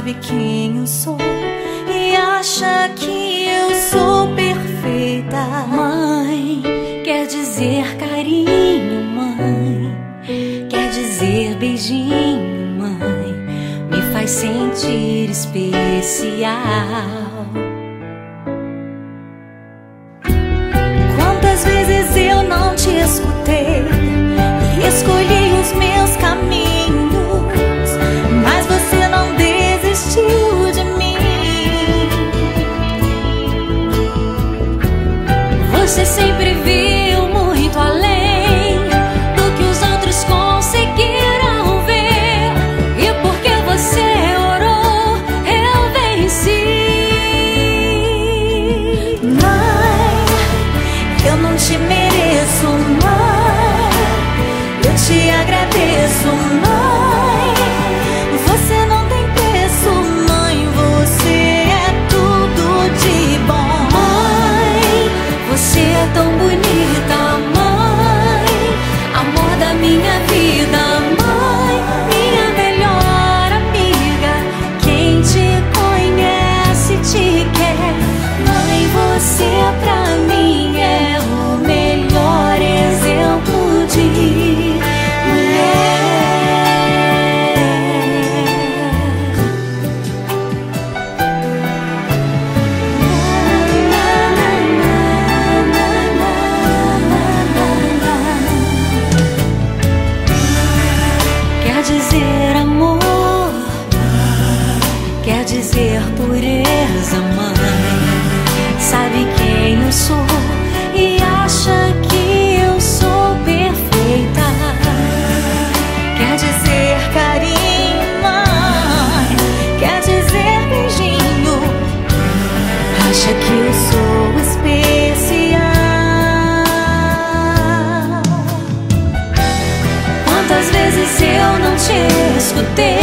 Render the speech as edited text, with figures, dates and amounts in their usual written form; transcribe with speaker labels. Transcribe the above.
Speaker 1: sabe quem eu sou e acha que eu sou perfeita. Mãe, quer dizer carinho, mãe, quer dizer beijinho, mãe, me faz sentir especial. Quantas vezes eu não te escutei e escolhi os meus caminhos, mas você não desistiu de mim. Você sempre viu muito além do que os outros conseguiram ver, e porque você orou, eu venci. Mãe, eu não te mereço, mãe, eu te agradeço, mãe. Você não tem preço, mãe, você é tudo de bom. Mãe, você é tão bonita, mãe, amor da minha vida, mãe, minha melhor amiga. Quem te conhece te quer, mãe, você pra mim é o melhor exemplo de mulher. Quer dizer amor, quer dizer pureza, mãe, sabe quem eu sou e acha que eu sou perfeita. Quer dizer carinho, mãe, quer dizer beijinho, acha que eu sou especial. Quantas vezes eu não te escutei